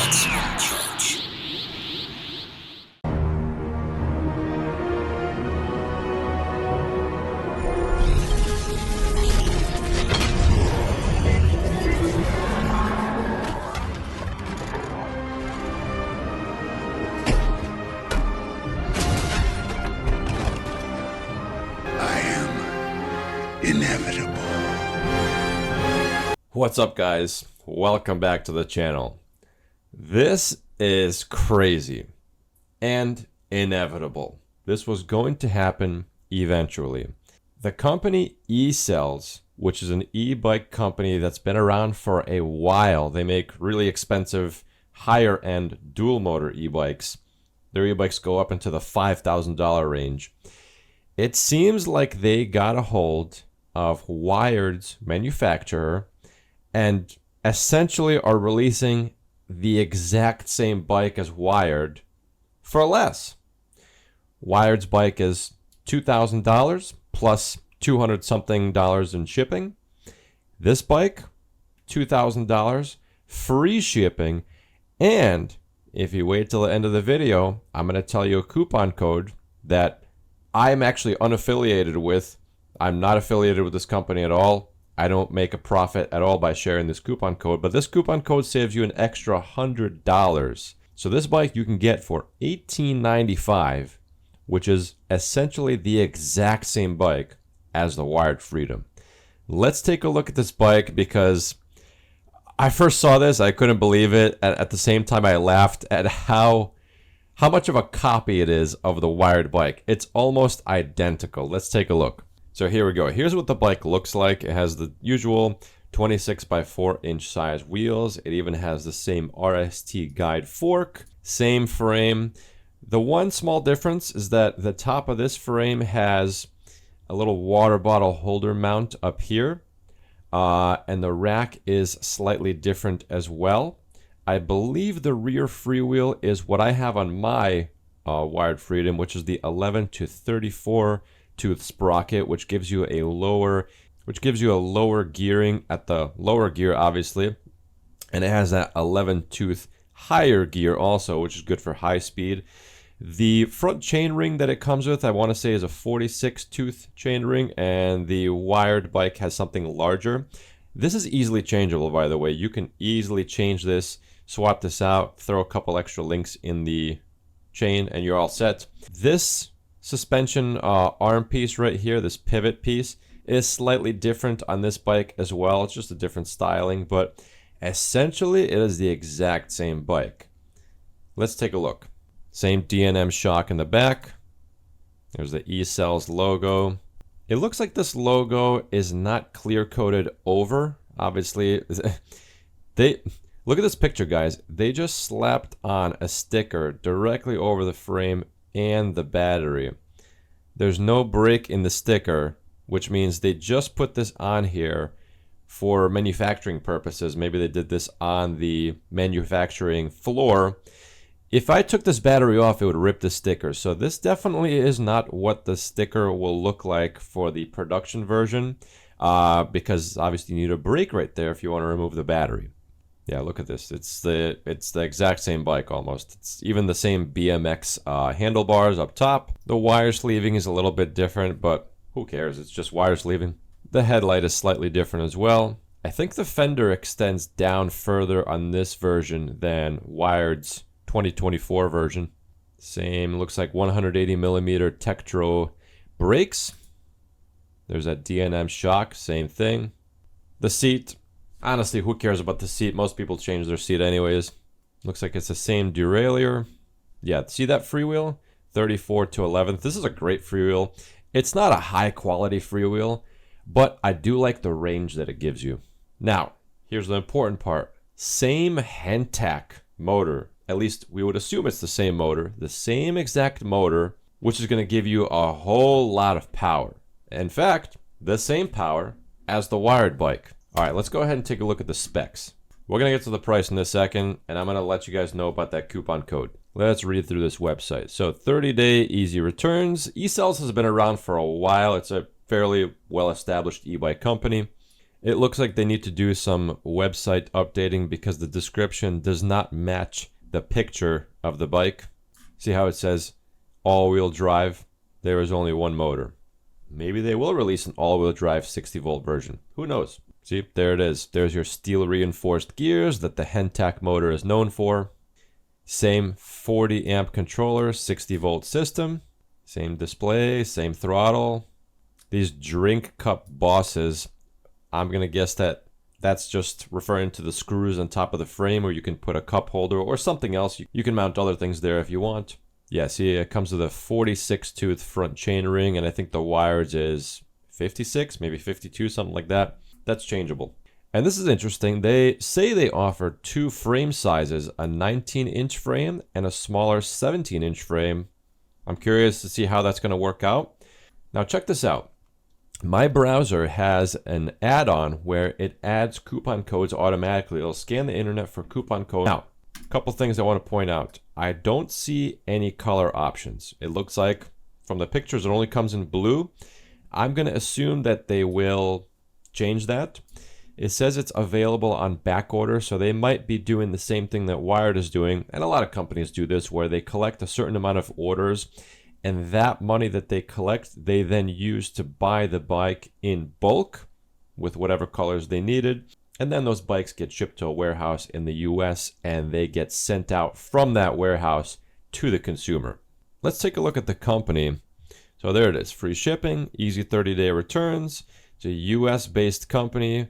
Inevitable. What's up, guys? Welcome back to the channel. This is crazy and inevitable. This was going to happen eventually. The company Ecells, which is an e-bike company that's been around for a while, they make really expensive, higher-end dual-motor e-bikes. Their e-bikes go up into the $5,000 range. It seems like they got a hold of Wired's manufacturer and essentially are releasing the exact same bike as Wired for less. Wired's bike is $2,000 plus $200 something in shipping. This bike, $2,000, free shipping, and if you wait till the end of the video, I'm going to tell you a coupon code that I'm actually unaffiliated with. I'm not affiliated with this company at all. I don't make a profit at all by sharing this coupon code, but this coupon code saves you an extra $100. So this bike you can get for $18.95, which is essentially the exact same bike as the Wired Freedom. Let's take a look at this bike because I first saw this, I couldn't believe it. At the same time, I laughed at how much of a copy it is of the Wired bike. It's almost identical. Let's take a look. So here we go. Here's what the bike looks like. It has the usual 26 by 4 inch size wheels. It even has the same RST guide fork, same frame. The one small difference is that the top of this frame has a little water bottle holder mount up here. And the rack is slightly different as well. I believe the rear freewheel is what I have on my Wired Freedom, which is the 11 to 34 tooth sprocket, which gives you a lower gearing at the lower gear, obviously, and it has that 11 tooth higher gear also, which is good for high speed. The front chain ring that it comes with, I want to say, is a 46 tooth chain ring, and the Wired bike has something larger. This is easily changeable, by the way. You can easily change this, swap this out, throw a couple extra links in the chain, and you're all set. This suspension arm piece right here, this pivot piece, is slightly different on this bike as well. It's just a different styling, but essentially it is the exact same bike. Let's take a look. Same D&M shock in the back. There's the Ecells logo. It looks like this logo is not clear coated over. Obviously, look at this picture, guys. They just slapped on a sticker directly over the frame and the battery. There's no break in the sticker, which means they just put this on here for manufacturing purposes. Maybe they did this on the manufacturing floor. If I took this battery off, it would rip the sticker. So this definitely is not what the sticker will look like for the production version, because obviously you need a brake right there if you want to remove the battery. Yeah, look at this. It's the exact same bike almost. It's even the same BMX handlebars up top. The wire sleeving is a little bit different, but who cares? It's just wire sleeving. The headlight is slightly different as well. I think the fender extends down further on this version than Wired's 2024 version. Same, looks like 180 millimeter Tektro brakes. There's that D&M shock, same thing. The seat. Honestly, who cares about the seat? Most people change their seat anyways. Looks like it's the same derailleur. Yeah, see that freewheel? 34 to 11th. This is a great freewheel. It's not a high quality freewheel, but I do like the range that it gives you. Now, here's the important part. Same Hentac motor. At least we would assume it's the same motor. The same exact motor, which is going to give you a whole lot of power. In fact, the same power as the Wired bike. All right, let's go ahead and take a look at the specs. We're going to get to the price in a second, and I'm going to let you guys know about that coupon code. Let's read through this website. So 30-day easy returns. Ecells has been around for a while. It's a fairly well-established e-bike company. It looks like they need to do some website updating because the description does not match the picture of the bike. See how it says all-wheel drive? There is only one motor. Maybe they will release an all-wheel drive 60-volt version. Who knows? See, there it is. There's your steel reinforced gears that the Hentak motor is known for. Same 40 amp controller, 60-volt system. Same display, same throttle. These drink cup bosses, I'm going to guess that that's just referring to the screws on top of the frame, where you can put a cup holder or something else. You can mount other things there if you want. Yeah, see, it comes with a 46 tooth front chain ring, and I think the wires is 56, maybe 52, something like that. That's changeable. And this is interesting. They say they offer two frame sizes, a 19-inch frame and a smaller 17-inch frame. I'm curious to see how that's going to work out. Now check this out. My browser has an add-on where it adds coupon codes automatically. It'll scan the internet for coupon codes. Now, a couple things I want to point out. I don't see any color options. It looks like from the pictures it only comes in blue. I'm going to assume that they will change that. It says it's available on back order, so they might be doing the same thing that Wired is doing, and a lot of companies do this, where they collect a certain amount of orders, and that money that they collect, they then use to buy the bike in bulk with whatever colors they needed. And then those bikes get shipped to a warehouse in the US, and they get sent out from that warehouse to the consumer. Let's take a look at the company. So there it is, free shipping, easy 30-day returns. It's a US-based company.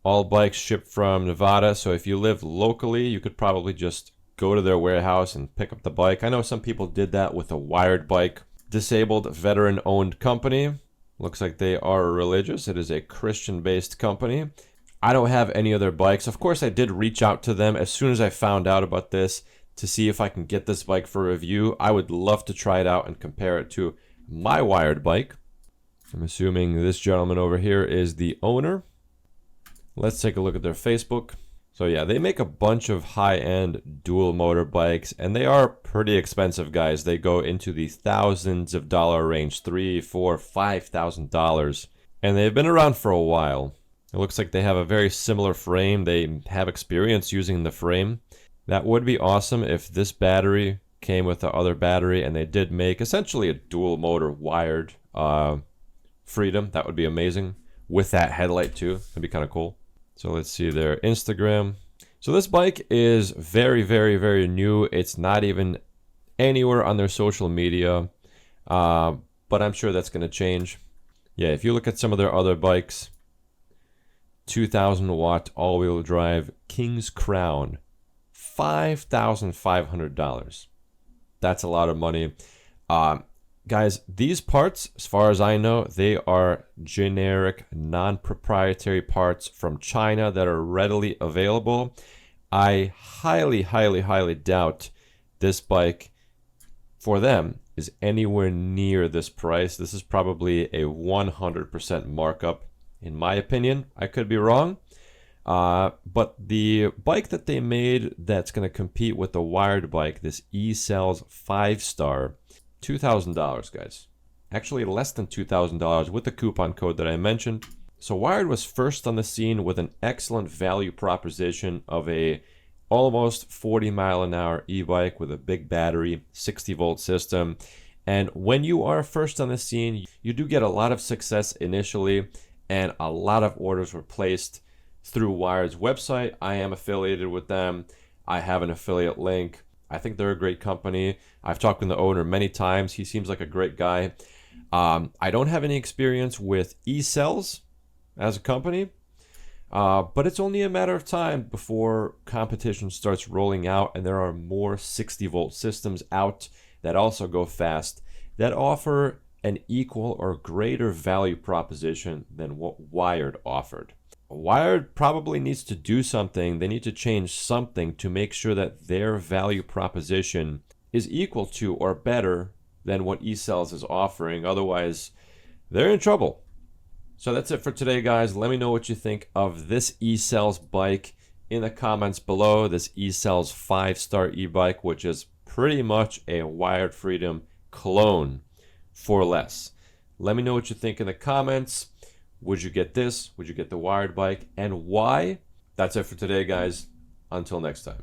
All bikes shipped from Nevada. So if you live locally, you could probably just go to their warehouse and pick up the bike. I know some people did that with a Wired bike. Disabled, veteran-owned company. Looks like they are religious. It is a Christian-based company. I don't have any other bikes. Of course, I did reach out to them as soon as I found out about this to see if I can get this bike for review. I would love to try it out and compare it to my Wired bike. I'm assuming this gentleman over here is the owner. Let's take a look at their Facebook. So yeah, they make a bunch of high-end dual motor bikes, and they are pretty expensive, guys. They go into the thousands of dollar range, $3,000, $4,000, $5,000, and they've been around for a while. It looks like they have a very similar frame. They have experience using the frame. That would be awesome if this battery came with the other battery, and they did make essentially a dual motor Wired Freedom. That would be amazing. With that headlight too, that'd be kind of cool. So let's see their Instagram. So this bike is very, very, very new. It's not even anywhere on their social media, but I'm sure that's going to change. Yeah, if you look at some of their other bikes, 2,000 watt all-wheel drive King's Crown, $5,500. That's a lot of money. Guys, these parts, as far as I know, they are generic, non-proprietary parts from China that are readily available. I highly, highly, highly doubt this bike for them is anywhere near this price. This is probably a 100% markup, in my opinion. I could be wrong. But the bike that they made that's going to compete with the Wired bike, this Ecells 5-star, $2,000, guys. Actually, less than $2,000 with the coupon code that I mentioned. So Wired was first on the scene with an excellent value proposition of a almost 40-mile-an-hour e-bike with a big battery, 60-volt system. And when you are first on the scene, you do get a lot of success initially, and a lot of orders were placed through Wired's website. I am affiliated with them. I have an affiliate link. I think they're a great company. I've talked with the owner many times. He seems like a great guy. I don't have any experience with Ecells as a company, but it's only a matter of time before competition starts rolling out, and there are more 60-volt systems out that also go fast, that offer an equal or greater value proposition than what Wired offered. Wired probably needs to do something. They need to change something to make sure that their value proposition is equal to or better than what Ecells is offering. Otherwise, they're in trouble. So that's it for today, guys. Let me know what you think of this Ecells bike in the comments below. This Ecells 5-star e-bike, which is pretty much a Wired Freedom clone for less. Let me know what you think in the comments. Would you get this? Would you get the wired bike? And why? That's it for today, guys. Until next time.